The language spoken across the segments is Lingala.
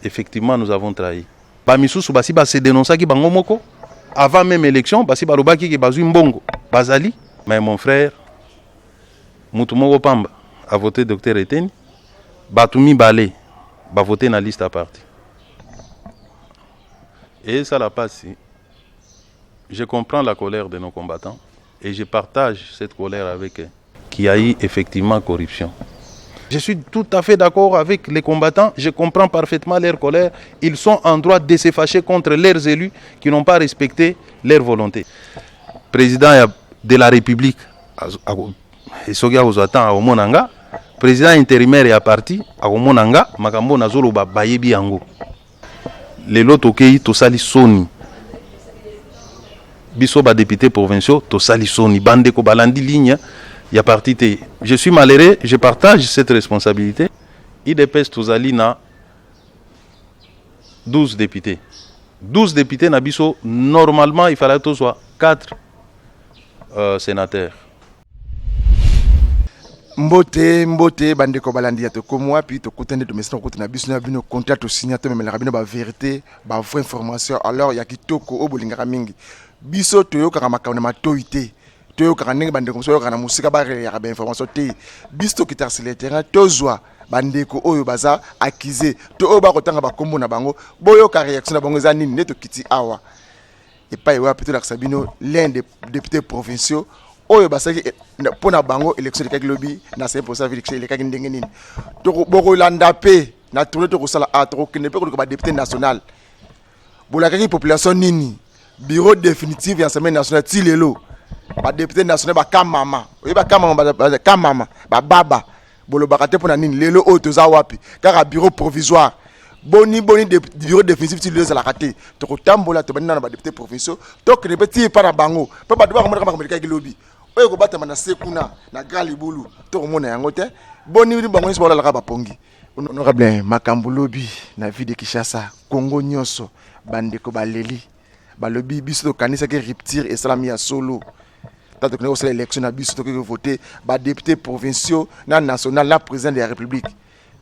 Effectivement, nous avons trahi. Bamisusu basi se dénonça qui bangomoko avant même élection basi balobaki ki bazui mbongo bazali mais mon frère Mutumoko Pamba a voté docteur Eteni Batumi Balé va voter na liste à parti. Et ça la passe. Je comprends la colère de nos combattants et je partage cette colère avec eux qui a eu effectivement corruption. Je suis tout à fait d'accord avec les combattants, je comprends parfaitement leur colère. Ils sont en droit de se fâcher contre leurs élus qui n'ont pas respecté leur volonté. Président de la République, président intérimaire est parti, makambo nazolo bayebi yango. Lelo tokei tosali soni. Biso ba député provinciaux tosali soni bande ko balandi ligne. Il y a parti. Je suis malheureux, je partage cette responsabilité. IDPS Tozali na 12 députés. 12 députés Nabiso, normalement il fallait que soit 4 sénateurs. Mbote bande ko balandi ya to komwa puis to kotende to mesna kotena biso na bino contrat to signer to memela bino ba vérité, ba vraie information. Alors ya kitoko obolingaka mingi. Biso to yoka makambo na matoité. Toyo karane bande ko so kana musika ba ya ba information te bisto ki sur le terrain tozwa bande ko oyo baza accusé to oyo ba kotanga ba kombo na bango boyo ka réaction na bango za nini neto kiti awa et pas wa plutôt la Sabino l'un des députés provinciaux oyo basaki pona bango élection de Kagilobi na 5% élection le Kagi ndenge nini to boko landa pe na tourner to ko sala a to ko ne pe ko ba député national bolakaki population nini bureau définitif ya semaine nationale tilelo ba député national ba kamama ba kamama ba baba bolo bakate pona nini lelo o toza wapi kaka bureau provisoire boni bureau définitif ti lelo za la raté to ko tambola to banina na ba député provinciaux to que ne petit para bango pa ba ba ko ka lobi oyo ko batama na sekuna na galibulu to ko mona yango te boni bango nsi bola la ba pongi honorable makambo lobi na vie de Kinshasa Congo nyonso bande ko baleli balobi biso to kanisa ke rupture et salami ya solo. Tant que nous avons l'élection, nous avons voté par députés provinciaux, national, la président de la République.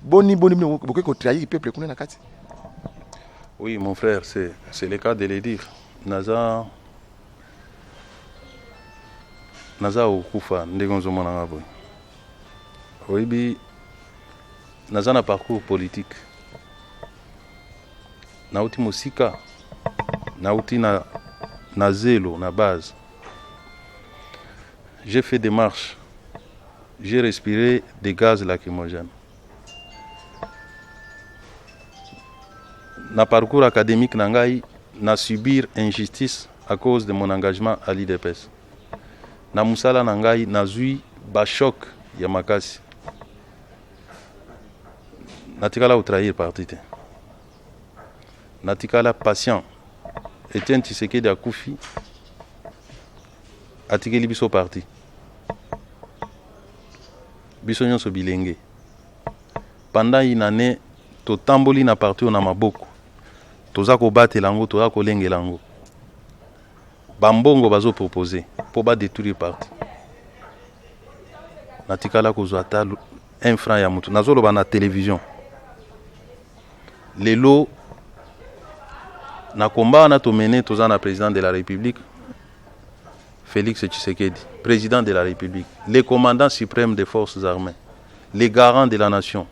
Boni, beaucoup de trahi le peuple. Oui, mon frère, c'est le cas de le dire. Naza Okufa, Ndegonzo Monangabo. Oui, Naza na parcours politique. Nauti Mosika, Nauti na zelo, na base. J'ai fait des marches, j'ai respiré des gaz lacrymogènes. Na parcours académique nangai, na subir injustice à cause de mon engagement à l'IDPS. Na musala nangai, na zui ba choc ya makasi. Natikala ou trahir parti te. Natikala patient. Etienne Tshisekedi Akufi. Atikeli biso parti. Biso nyonso bilenge. Pendant une année, to tamboli na parti na maboko. Toza ko batela ngo, toza ko lengela ngo. Bambongo bazo proposer pour ba détruire parti. Natikala ko zwata 1 franc ya mutu. Nazolo ba na télévision. Lelo na combat na to mener toza na président de la République. Félix Tshisekedi, président de la République, le commandant suprême des forces armées, les garants de la nation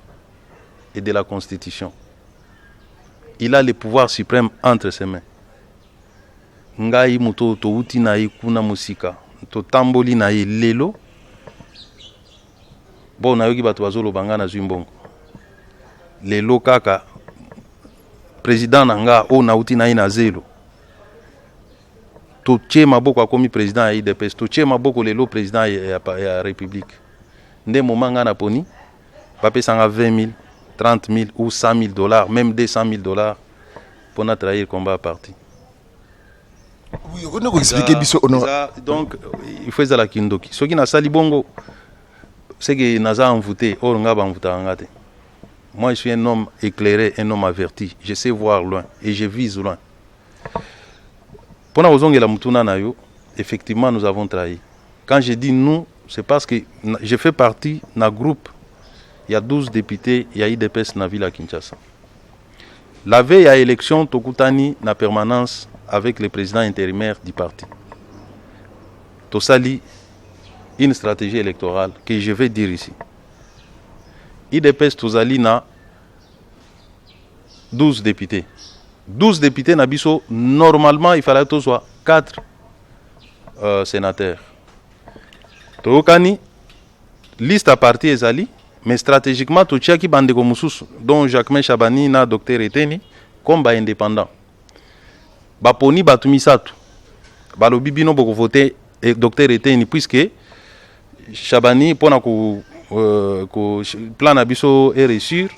et de la Constitution. Il a le pouvoir suprême entre ses mains. Ngai muto to uti na kuna musika, to tamboli na lelo. Bon na yoki bato bazolo bangana zuimbongo. Lelo kaka président nanga o na uti na zelo. Toche maboko akomi président ya IDPS, toche maboko lelo président ya République. Nde moment nga na poni, bape sanga 20 000, 30 000 ou 100 000 dollars, même 200 000 dollars pour na trahir combat parti. Oui, on a expliqué biso donc il faut la kindoki. Ce qui na sali bongo, c'est que naza envoûté, or nga ba envoûta ngate. Moi je suis un homme éclairé, un homme averti, je sais voir loin et je vise loin. Pour nous, effectivement, nous avons trahi. Quand je dis nous, c'est parce que je fais partie d'un groupe. Il y a 12 députés, il y a IDPS dans la ville à Kinshasa. La veille à l'élection, Tokutani na permanence avec le président intérimaire du parti. Tosali, une stratégie électorale que je vais dire ici. IDPS Tosali na 12 députés. 12 députés Nabiso, normalement il fallait que ce soit 4 sénateurs. Tokani, liste à parti ezali, mais stratégiquement Tochiaki Bandeko Moussous, dont Jacquemin Chabani na docteur Eteni, comme indépendant. Baponi Batumisatu, Balobi Bino Boko voter docteur Eteni, puisque Chabani, pour plan Nabiso est réussir.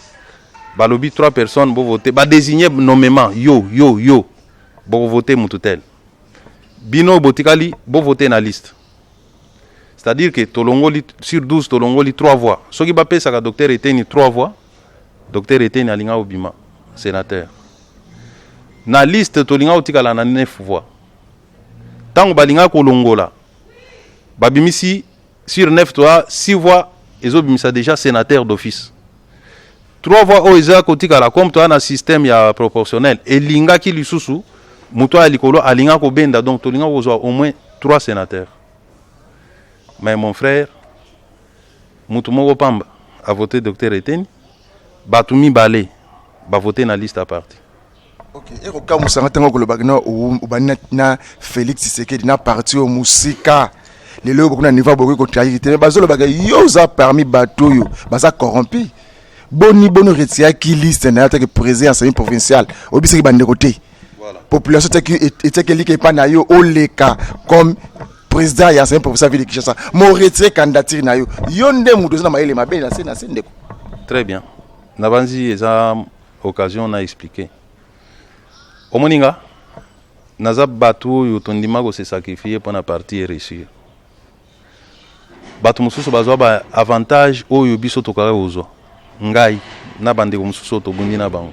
Balobi 3 personnes vont voter, bah désigner nommément yo, vont voter Moutoutel. Bino Botikali, vont voter dans la liste. C'est-à-dire que Tolongoli, sur 12, Tolongoli 3 voix. Ce qui va passer, c'est que le docteur Eteni 3 voix. Docteur Eteni Alinga Obima, sénateur. Dans la liste, Tolinga Otikala na 9 voix. Tant que Balinga Kolongola, Babimisi, sur 9 voix, 6 voix, ils ont déjà sénateur d'office. 3 voix au Isaac Otikala, comme toi, dans le système proportionnel. Et Linga qui lui sous, Moutoua Likolo, Alinga Kobenda, donc Tolinga au moins 3 sénateurs. Mais mon frère, Moutoumoro Pamba a voté docteur Eteni, Batoumi Balé va voter dans la liste à parti. Ok, et au cas où ça na Félix Tshisekedi na parti au Musika. Les lois beaucoup na niveau beaucoup contrariété mais bazolo bagay yoza parmi batoyo baza corrompu. Boni retia qui liste na ta que président assemblée provinciale obisi ki bande côté. Voilà. Population était qui pas na yo oleka comme président ya assemblée provinciale ville Kinshasa. Mo retiré candidature na yo. Yonde mudoza na maele mabe na ndeko. Très bien. Nabanzi eza occasion na expliquer. Omoninga naza batu yotondima ko se sacrifier pour na parti réussir. Batu mususu bazwa ba avantage oyo biso tokara ozo. Ngai na bande ko mususu to bundi na bango.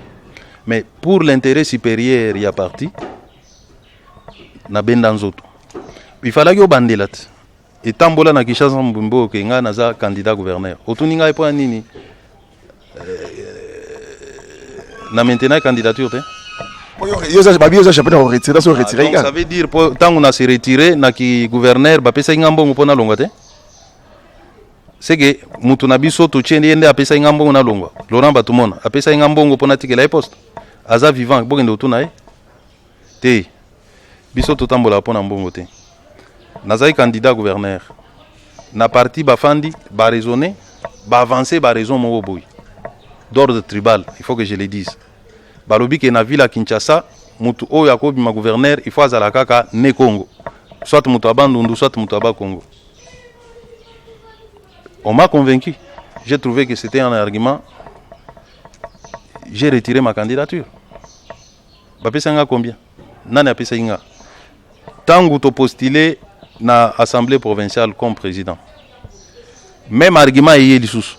Mais pour l'intérêt supérieur ya parti na benda nzoto. Il fallait que bandelat. Et tambola na Kinshasa mbumbo ke nga naza candidat gouverneur. Otuninga epo nini? Na maintenant candidature te? Ça veut dire tant qu'on a se retiré na ki gouverneur ba pesa ngambongo pona longa te. C'est que mutu na biso to chende yende apesa ngambongo na longa. Laurent Batumona apesa ngambongo pona tikela poste. Aza vivant bokende otuna te. Biso to tambola pona mbongo te. Nazai candidat gouverneur. Na parti bafandi ba raisonner, ba avancer ba raison mo boy. D'ordre tribal, il faut que je le dise. Balobi ke na ville à Kinshasa, mutu oyo akobi ma gouverneur, il faut azala kaka ne Congo. Soit mutu abandundu, soit mutu aba Congo. On m'a convaincu. J'ai trouvé que c'était un argument. J'ai retiré ma candidature. Bapesa nga combien? Nani apesa nga. Tangu to postulé na assemblée provinciale comme président. Même argument yé lisusu.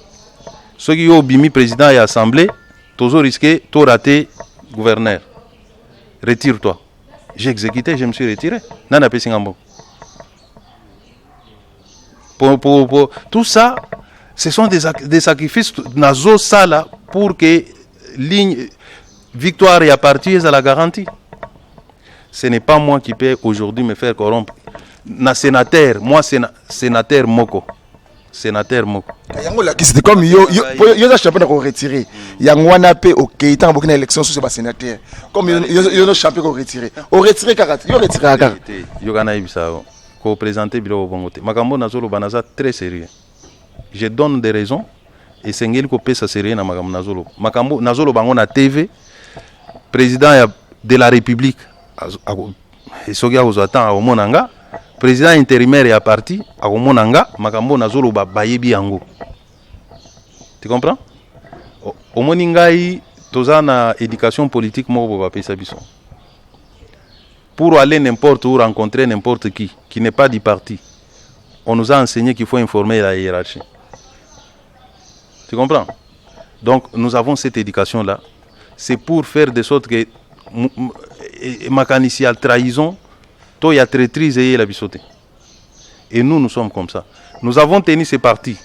Ceux qui ont bimi président et assemblée, toujours risqué, tout raté gouverneur. Retire-toi. J'ai exécuté, je me suis retiré. Nana Pessingambo. Tout ça, ce sont des sacrifices nazo sala pour que ligne victoire et à partir à la garantie. Ce n'est pas moi qui peux aujourd'hui me faire corrompre. Na sénateur, moi sénateur Moko. Sénateur Moko. C'est comme yo za champion ko retirer. Yangwana pe OK tant beaucoup élection sur ce sénateur. Comme yo champion ko retirer. O retirer karate, yo retirer kaka. Yo kana ibisa ko présenter bilo bongote. Makambo nazolo banaza très sérieux. Je donne des raisons et sengeli ko pesa sérieux na makambo nazolo. Makambo nazolo bango na TV. Président de la République esogia ozata o monanga. Président intérimaire et à parti à Monanga, Makambo Nazolo Bayebi Yango. Tu comprends? Au Moningai, Tozana éducation politique, pour aller n'importe où, rencontrer n'importe qui n'est pas du parti, on nous a enseigné qu'il faut informer la hiérarchie. Tu comprends? Donc nous avons cette éducation-là. C'est pour faire de sorte que mécanicial trahison. Il y a traîtrise et la bisoté. Et nous sommes comme ça. Nous avons tenu ces partis.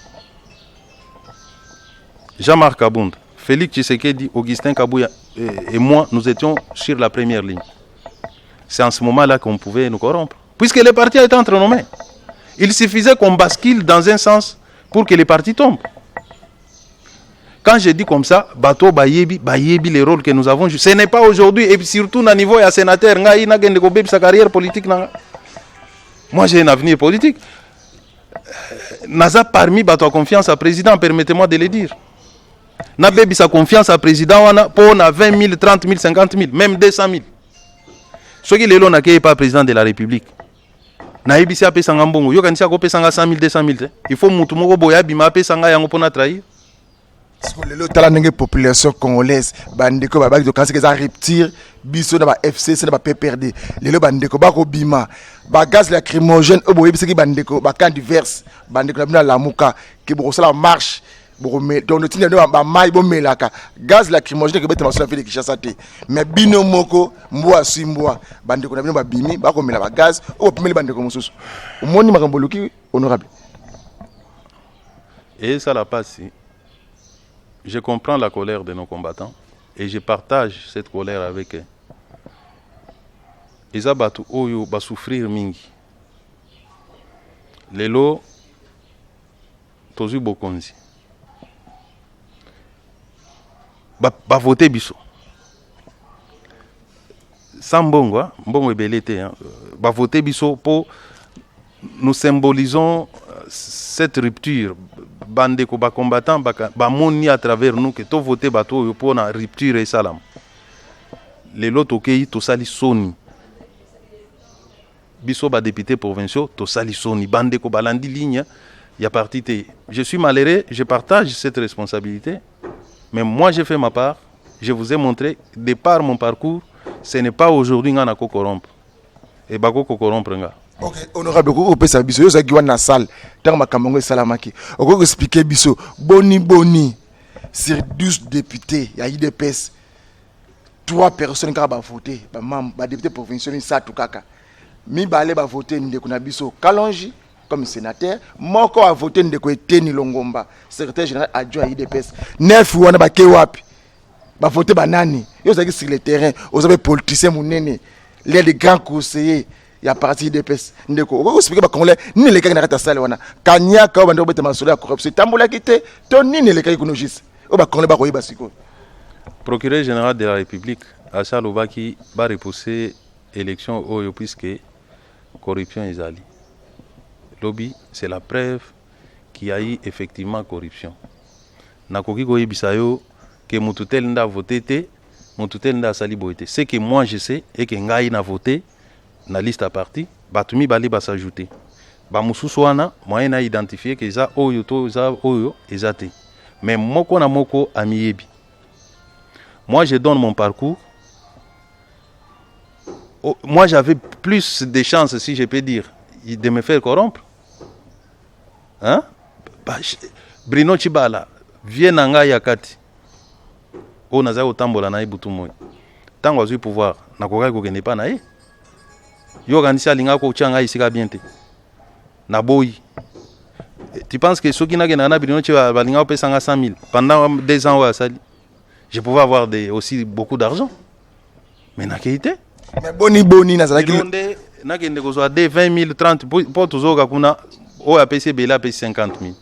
Jean-Marc Abound, Félix Tshisekedi, Augustin Kabouya et moi, nous étions sur la première ligne. C'est en ce moment-là qu'on pouvait nous corrompre. Puisque les partis étaient entre nos mains. Il suffisait qu'on bascule dans un sens pour que les partis tombent. Quand je dis comme ça, bateau bayebi les rôles que nous avons joués. Ce n'est pas aujourd'hui, et surtout à niveau de sénateur, sa carrière politique. Moi j'ai un avenir politique. Naza parmi bateau confiance à président, permettez-moi de le dire. Na bebi sa confiance à président pour 20 000, 30 000, 50 000, même 200 000. Ce qui est là, n'est pas président de la République. Naïbi si apé sanga mbongo, yo kanisa ko pesanga 100 000, 200 000. Il faut mutu moko boya bima apé sanga yango pona trahir. Parce que le talent de population congolaise, bandeko babaki de quand c'est qu'ils rupture, biso na ba FCC na ba PPRD. Lelo bandeko bako bima, ba gaz lacrymogène au boye biseki bandeko, ba camp divers, bandeko na bina lamuka, ki boko sala marche. Donc le tine ba mai bo melaka gaz lacrymogène que bete masula fait de Kinshasa te mais bino moko mboa simboa bande ko na bino ba bimi ba ko mela ba gaz o pemeli bande ko mususu omoni makambo luki honorable et ça la passe. Je comprends la colère de nos combattants et je partage cette colère avec eux. Ils abatu oyo ba souffrir mingi lelo tozu bokonzi ba voter biso sans mbongo ebele te ba voter biso pour nous symbolisons cette rupture bande ko ba combattant ba moni à travers nous que to voter bato pour na rupture et salam les loto kei to sali soni biso ba député provinciaux to sali soni bande ko balandi ligne ya parti te. Je suis malheureux, je partage cette responsabilité. Mais moi, j'ai fait ma part. Je vous ai montré, de par mon parcours, ce n'est pas aujourd'hui que je corrompre. Et je vais corrompre. Ok, honorable, vous pouvez savoir, vous avez une salle, dans ma caméra, salamaki. Vous pouvez expliquer, boni, sur 12 députés, il y a IDPS, 3 personnes qui ont voté, les députés provinciaux, ça tout kaka. Mi balé ba voter ndeko na biso Kalonji comme sénateur, moi ko a voté ndeko Eteni Longomba, secrétaire général adjoint à IDPS. 9 wana ba kewapi. Ba voter banani. Yo zaki sur le terrain, vous avez politiciens munene, les grands conseillers, il y a parti IDPS. Ndeko, vous expliquer ba congolais, ni les gars na sala wana. Kanya ka ba ndeko beta masolo ya corruption. Tambola kité, to ni les gars économistes. O ba congolais ba ko yeba siko. Procureur général de la République, Achal Obaki, va repousser élection oyo puisque corruption est allée. Lobby, c'est la preuve qu'il y a eu effectivement corruption. Nakoki goye bisayo que mututel nda voté te, mututel nda sali boité. Ce que moi je sais et que ngai na voté na liste à parti, batumi bali ba s'ajouter. Ba mususu wana moyen na identifier que za oyo to za oyo ezate. Mais moko na moko amiyebi. Moi je donne mon parcours. Moi, j'avais plus de chances, si je peux dire, de me faire corrompre. Hein? Bruno Chibala, viens à Yakati. On a eu tambola na ibutu moy. Tango azui pouvoir, na kokai ko kende pa na ye. Yo kanisa linga ko changa isika biente. Na boy. Tu penses que ceux qui n'a gagné Bruno Chibala linga pe 100 000 pendant 2 ans je pouvais avoir aussi beaucoup d'argent. Mais na keité. Mais boni na zalaki na kende ko zo de 20 000 30 pour tozoka kuna o APC bela pe 50 000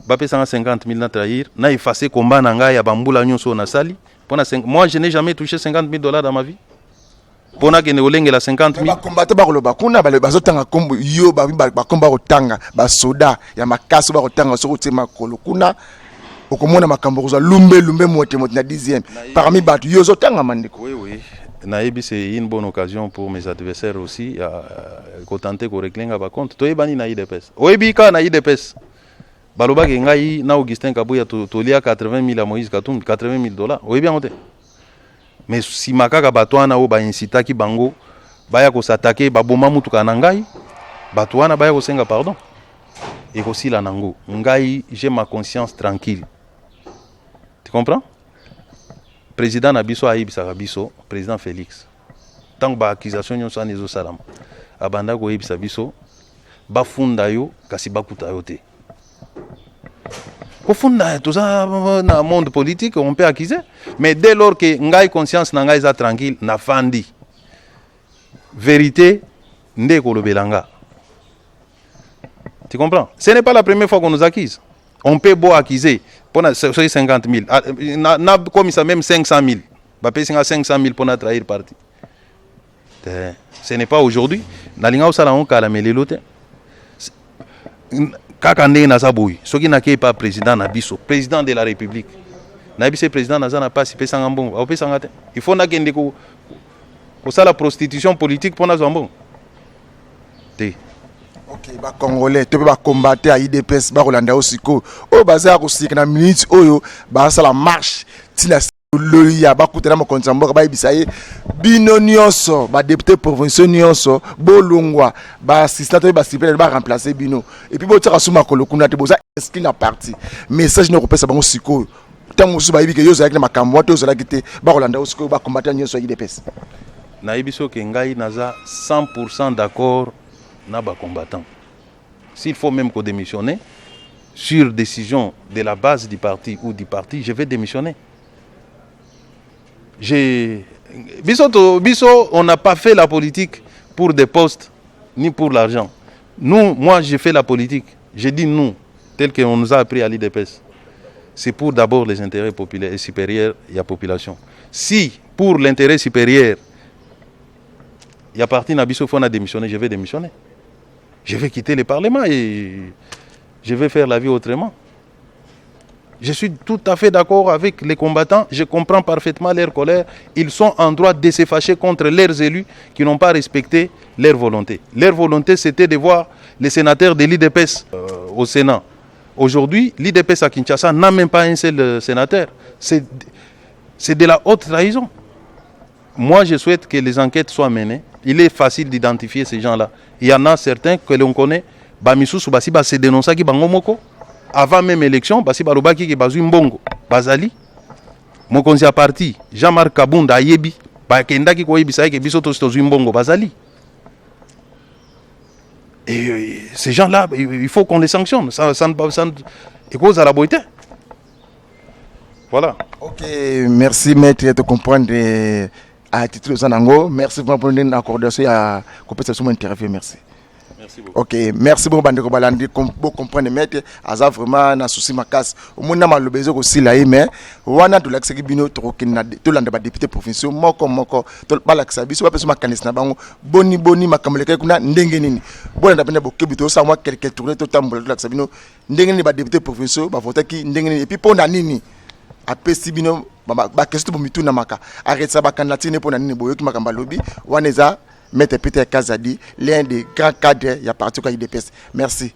ba pe 50 000 na trahir na effacer combat na ngai ya bambula nyonso na sali pona moi je n'ai jamais touché 50 000 $ dans ma vie pona kende olengela 50 000 ba combattre ba koloba kuna ba bazotanga kombo yo ba combat otanga ba soda ya makaso ba otanga so kotsema kolo kuna okomona makambo ko zo lumbe mote na 10e parmi batu yo zotanga mandeko. Oui. Naïbi, c'est une bonne occasion pour mes adversaires aussi à tenter de régler un compte. Tu es banni na IDPS. Oebi ka na IDPS. Baloba ngai na Augustin Kabouya tolia 80 000 à Moïse Katumbi, 80 000 $. Oebi ngote. Mais si makaka batwana o ba incita ki bango baya ko s'attaquer ba boma mutu kana ngai batwana baya ko senga pardon. Et aussi la nango. Ngai, j'ai ma conscience tranquille. Tu comprends? Président Nabiso Aïbisa Rabiso, président Félix. Tant que l'accusation est en train salam. Abanda go Aïbisa Biso, bafunda yo kasi bakuta yo te. Au fond, tout ça, dans le monde politique, on peut accuser. Mais dès lors que ngai conscience na ngai tranquille, na fandi. Vérité, nde kolobelanga. Tu comprends? Ce n'est pas la première fois qu'on nous accuse. On peut beau accuser pour 50 000. Na comme ça même 500 000. Bah payer 500 000 pour notre trahir parti. Ce n'est pas aujourd'hui. Na linga osala on kala melelote. Kaka ndenge naza boyi soki nakei pas président na biso président de la république na biso président naza na pasi pesanga mbongo opesanga te il faut nakende ko sala prostitution politique pour nazo mbongo te. Ok, ba congolais to ba combattre à IDPS ba kolanda osiko o baza ko sika na minute oyo ba sala marche tina loya ba kutana mo konsambo ba ibisaye bino nyonso ba député provinciaux nyonso bolongwa ba assistant ba suppléant ba remplacer bino et puis bo tsaka suma kolo kuna te boza inscrit na parti message no kopesa bango siko tango su ba ibike yo za na makambo to zola kite ba kolanda osiko ba combattre nyonso IDPS na ibiso ke ngai naza 100% d'accord na ba combattant. S'il faut même qu'on démissionne sur décision de la base du parti ou du parti, je vais démissionner. Biso, on n'a pas fait la politique pour des postes ni pour l'argent. Moi, j'ai fait la politique. J'ai dit nous, tel qu'on nous a appris à l'IDPS. C'est pour d'abord les intérêts populaires et supérieurs de la population. Si pour l'intérêt supérieur, il y a parti Nabiso, il faut démissionner, je vais démissionner. Je vais quitter le Parlement et je vais faire la vie autrement. Je suis tout à fait d'accord avec les combattants. Je comprends parfaitement leur colère. Ils sont en droit de se fâcher contre leurs élus qui n'ont pas respecté leur volonté. Leur volonté, c'était de voir les sénateurs de l'IDPS au Sénat. Aujourd'hui, l'IDPS à Kinshasa n'a même pas un seul sénateur. C'est de la haute trahison. Moi, je souhaite que les enquêtes soient menées. Il est facile d'identifier ces gens-là. Il y en a certains que l'on connaît. Bamisou Soubasi, c'est dénoncé qui bangomoko. Avant même l'élection, basi balobaki ki bazui mbongo bazali mokonzi ya parti Jean-Marc Kabunda ayebi ba kendaki ko yebisa ke biso to zui mbongo bazali. Et ces gens-là, il faut qu'on les sanctionne. Ça et cause à la beauté. Voilà. Ok, merci maître de comprendre à titre de Zanango. Merci pour nous accorder à compensation interview. Merci. Merci beaucoup. Ok, merci beaucoup Bandeko Balandi. Pour comprendre maître, Aza vraiment na souci makas. Au monde na malobezo aussi là, mais wana to l'accès bino to kina to landa ba député provinciaux moko to ba l'accès biso ba peso makanis na bango boni makamleka kuna ndenge nini. Bona ndapenda bokebito sa moi quelque tourner to tambola to l'accès bino ndenge nini ba député provinciaux ba voter ki ndenge nini et puis pona nini apesi bino ba question bo mitu na maka arrête ça ba kanatine pona nini boyo ki makamba lobby waneza Maître Peter Kazadi, l'un des grands cadres, il y a parti au IDPS. Merci.